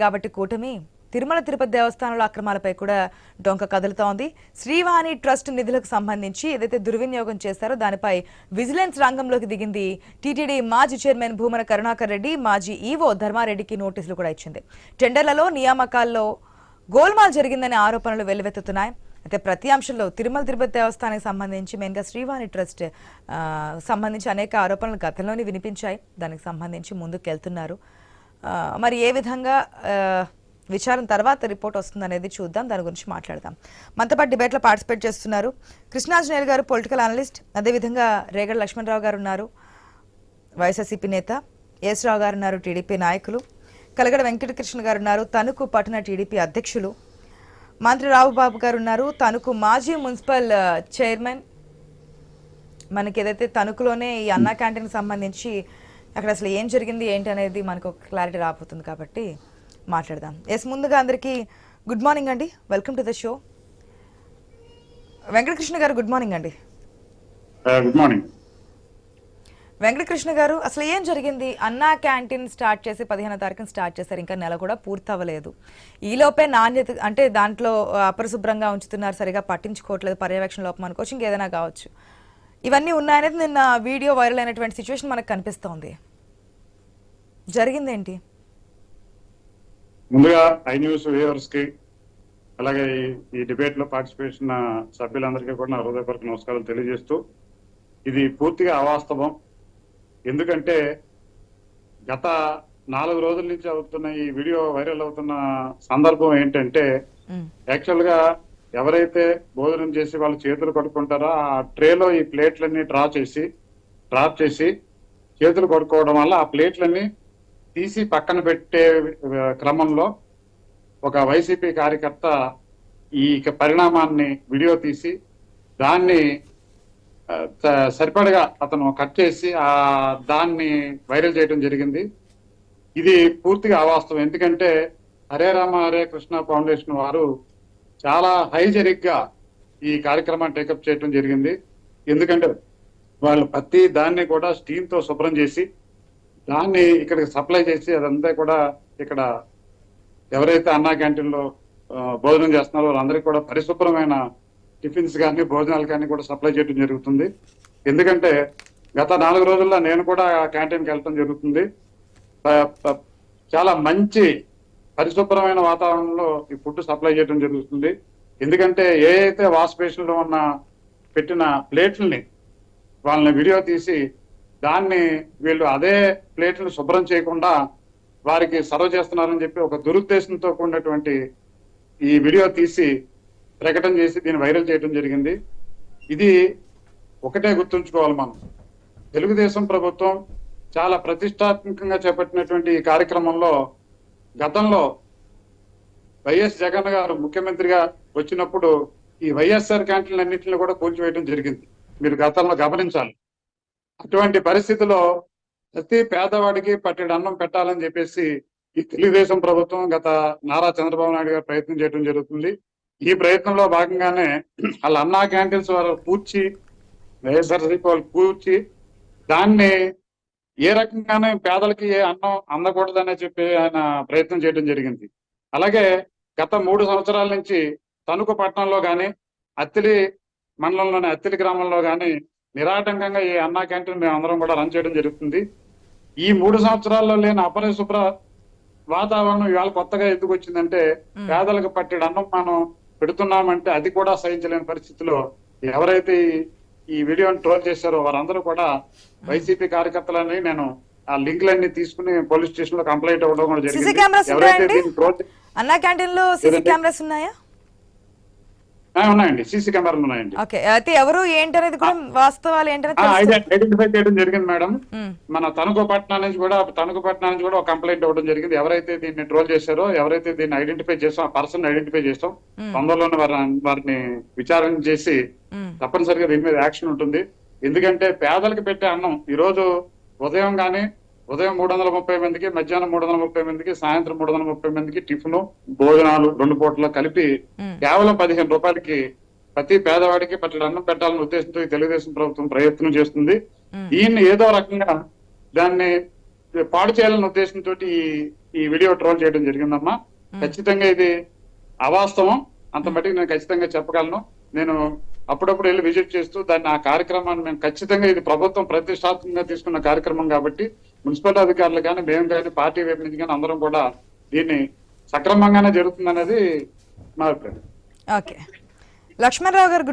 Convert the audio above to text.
కాబట్టి కూటమి తిరుమల తిరుపతి దేవస్థానంలో అక్రమాలపై కూడా డొంక కదులుతోంది. శ్రీవాణి ట్రస్ట్ నిధులకు సంబంధించి ఏదైతే దుర్వినియోగం చేశారో దానిపై విజిలెన్స్ రంగంలోకి దిగింది. టీటీడీ మాజీ చైర్మన్ భూమన కరుణాకర్ రెడ్డి, మాజీ ఈవో ధర్మారెడ్డికి నోటీసులు కూడా ఇచ్చింది. టెండర్లలో నియామకాల్లో గోల్మాల్ జరిగిందనే ఆరోపణలు వెల్లువెత్తుతున్నాయి. అయితే ప్రతి అంశంలో తిరుమల తిరుపతి దేవస్థానానికి సంబంధించి మెయిన్గా శ్రీవాణి ట్రస్ట్ సంబంధించి అనేక ఆరోపణలు గతంలోనే వినిపించాయి. దానికి సంబంధించి ముందుకెళ్తున్నారు. మరి ఏ విధంగా విచారణ తర్వాత రిపోర్ట్ వస్తుందనేది చూద్దాం, దాని గురించి మాట్లాడదాం. మనతో పాటు డిబేట్లో పార్టిసిపేట్ చేస్తున్నారు కృష్ణాంజనేయులు గారు, పొలిటికల్ అనలిస్ట్. అదేవిధంగా రేగడ లక్ష్మణరావు గారు ఉన్నారు, వైఎస్ఆర్సీపీ నేత. ఎస్ రావు గారు ఉన్నారు, టీడీపీ నాయకులు. కలగడ వెంకటకృష్ణ గారు ఉన్నారు, తణుకు పట్టణ టీడీపీ అధ్యక్షులు. మంత్రి రావుబాబు గారు ఉన్నారు, తణుకు మాజీ మున్సిపల్ చైర్మన్. మనకి ఏదైతే తణుకులోనే ఈ అన్నా క్యాంటీన్కి సంబంధించి అక్కడ అసలు ఏం జరిగింది ఏంటి అనేది మనకు ఒక క్లారిటీ రాబోతుంది కాబట్టి మాట్లాడదాం. ఎస్, ముందుగా అందరికీ గుడ్ మార్నింగ్ అండి, welcome to the show. Venkatakrishna గారు గుడ్ మార్నింగ్ అండి. గుడ్ మార్నింగ్ వెంకటకృష్ణ గారు, అసలు ఏం జరిగింది? అన్నా క్యాంటీన్ స్టార్ట్ చేసి 15వ తారీఖున స్టార్ట్ చేశారు, ఇంకా నెల కూడా పూర్తి అవ్వలేదు. ఈలోపే నాణ్యత అంటే దాంట్లో అపరిశుభ్రంగా ఉంచుతున్నారు, సరిగా పట్టించుకోవట్లేదు, పర్యవేక్షణ లోపం అనుకోవచ్చు, ఇంకేదైనా కావచ్చు. ఇవన్నీ ఉన్నాయనేది నిన్న వీడియో వైరల్ అయినటువంటి సిచ్యువేషన్ మనకు కనిపిస్తోంది. జరిగిందేంటి? ముందుగా ఐ న్యూస్ వ్యూవర్స్ కి, అలాగే ఈ డిబేట్ లో పార్టిసిపేషన్ సభ్యులందరికీ కూడా నా హృదయపూర్వక నమస్కారాలు తెలియజేస్తూ, ఇది పూర్తిగా అవాస్తవం. ఎందుకంటే గత 4 రోజుల నుంచి అవుతున్న ఈ వీడియో వైరల్ అవుతున్న సందర్భం ఏంటంటే, యాక్చువల్ గా ఎవరైతే భోజనం చేసి వాళ్ళు చేతులు కడుక్కుంటారో ఆ ట్రేలో ఈ ప్లేట్లన్నీ డ్రాప్ చేసి చేతులు కడుక్కోవడం వల్ల ఆ ప్లేట్లన్నీ తీసి పక్కన పెట్టే క్రమంలో ఒక వైసీపీ కార్యకర్త ఈ పరిణామాన్ని వీడియో తీసి దాన్ని సరిపడగా అతను కట్ చేసి దాన్ని వైరల్ చేయడం జరిగింది. ఇది పూర్తిగా అవాస్తవం. ఎందుకంటే హరే రామ హరే కృష్ణ ఫౌండేషన్ వారు చాలా హైజెనిక్ గా ఈ కార్యక్రమాన్ని టేకప్ చేయడం జరిగింది. ఎందుకంటే వాళ్ళు ప్రతి దాన్ని కూడా స్టీమ్ తో శుభ్రం చేసి దాన్ని ఇక్కడికి సప్లై చేసి అదంతా కూడా ఇక్కడ ఎవరైతే అన్నా క్యాంటీన్ లో భోజనం చేస్తున్నారో వాళ్ళందరికీ కూడా పరిశుభ్రమైన టిఫిన్స్ కానీ భోజనాలు కానీ కూడా సప్లై చేయడం జరుగుతుంది. ఎందుకంటే గత 4 రోజుల్లో నేను కూడా క్యాంటీన్కి వెళ్ళడం జరుగుతుంది. చాలా మంచి పరిశుభ్రమైన వాతావరణంలో ఈ ఫుడ్ సప్లై చేయడం జరుగుతుంది. ఎందుకంటే ఏ అయితే వాష్ బేసిన్ లో పెట్టిన ప్లేట్లని వాళ్ళని వీడియో తీసి దాన్ని వీళ్ళు అదే ప్లేట్లను శుభ్రం చేయకుండా వారికి సర్వ్ చేస్తున్నారని చెప్పి ఒక దురుద్దేశంతో కూడినటువంటి ఈ వీడియో తీసి ప్రకటన చేసి దీన్ని వైరల్ చేయడం జరిగింది. ఇది ఒకటే గుర్తుంచుకోవాలి, మనం తెలుగుదేశం ప్రభుత్వం చాలా ప్రతిష్టాత్మకంగా చేపట్టినటువంటి ఈ కార్యక్రమంలో గతంలో వైఎస్ జగన్ గారు ముఖ్యమంత్రిగా వచ్చినప్పుడు ఈ వైఎస్ఆర్ క్యాంటీన్లు అన్నింటినీ కూడా కూల్చివేయడం జరిగింది. మీరు గతంలో గమనించాలి. అటువంటి పరిస్థితిలో ప్రతి పేదవాడికి పట్టెడు అన్నం పెట్టాలని చెప్పేసి ఈ తెలుగుదేశం ప్రభుత్వం గత నారా చంద్రబాబు నాయుడు గారు ప్రయత్నం చేయడం జరుగుతుంది. ఈ ప్రయత్నంలో భాగంగానే వాళ్ళ అన్నా క్యాంటీన్స్ వారు పూడ్చి వైఎస్ఆర్సీపీ వాళ్ళు పూడ్చి దాన్ని ఏ రకంగానే పేదలకి అన్నం అందకూడదనే చెప్పి ఆయన ప్రయత్నం చేయడం జరిగింది. అలాగే గత 3 సంవత్సరాల నుంచి తణుకు పట్టణంలో కానీ అత్తిలి మండలంలోని అత్తిలి గ్రామంలో కానీ నిరాటంకంగా ఈ అన్నా క్యాంటీన్ మేము అందరం కూడా రన్ చేయడం జరుగుతుంది. ఈ 3 సంవత్సరాల్లో లేని అపరిశుభ్ర వాతావరణం ఇవాళ కొత్తగా ఎందుకు వచ్చిందంటే, పేదలకు పట్టెడు అన్నం మనం పెడుతున్నామంటే అది కూడా సహించలేని పరిస్థితిలో ఎవరైతే ఈ వీడియోని ట్రోల్ చేశారో వారందరూ కూడా వైసీపీ కార్యకర్తలని నేను ఆ లింక్లన్నీ తీసుకుని పోలీస్ స్టేషన్ లో కంప్లైంట్ అవ్వడం కూడా జరిగింది. ఎవరైతే దీన్ని ట్రోల్ అన్నా క్యాంటీన్ లో సీసీ కెమెరాస్ ఉన్నాయా? ఉన్నాయండి, సీసీ కెమెరాలు ఉన్నాయండి. ఓకే, అయితే ఎవరు ఏంటనేది కూడా వాస్తవాలు ఏంటనేది ఐడెంటిఫై చేయడం జరిగింది మేడం. మన తణుకు పట్టణం నుంచి కూడా ఒక కంప్లైంట్ ఇవ్వడం జరిగింది. ఎవరైతే దీన్ని ట్రోల్ చేశారో, ఎవరైతే దీన్ని ఐడెంటిఫై చేస్తాం, ఆ పర్సన్ ఐడెంటిఫై చేస్తాం, తొందరలోనే వారిని విచారణ చేసి తప్పనిసరిగా దీని మీద యాక్షన్ ఉంటుంది. ఎందుకంటే పేదలకు పెట్టే అన్నం ఈ రోజు ఉదయం 330 మందికి, మధ్యాహ్నం 330 మందికి, సాయంత్రం 330 మందికి టిఫిన్ భోజనాలు 2 పూటలు కలిపి కేవలం 15 రూపాయలకి ప్రతి పేదవాడికి పట్టెడు అన్నం పెట్టాలనే ఉద్దేశంతో ఈ తెలుగుదేశం ప్రభుత్వం ప్రయత్నం చేస్తుంది. దీన్ని ఏదో రకంగా దాన్ని పాడు చేయాలనే ఉద్దేశంతో ఈ వీడియో ట్రోల్ చేయడం జరిగిందమ్మా. ఖచ్చితంగా ఇది అవాస్తవం, అంత మటుకు నేను ఖచ్చితంగా చెప్పగలను. నేను అప్పుడప్పుడు వెళ్ళి విజిట్ చేస్తూ దాన్ని ఆ కార్యక్రమాన్ని మేము ఖచ్చితంగా ఇది ప్రభుత్వం ప్రతిష్టాత్మకంగా తీసుకున్న కార్యక్రమం కాబట్టి మున్సిపల్ అధికారులు కానీ మేము కానీ పార్టీ వైపు నుంచి కానీ అందరం కూడా దీన్ని సక్రమంగానే జరుగుతుందనేది మా అభిప్రాయం. ఓకే, లక్ష్మణరావు గారు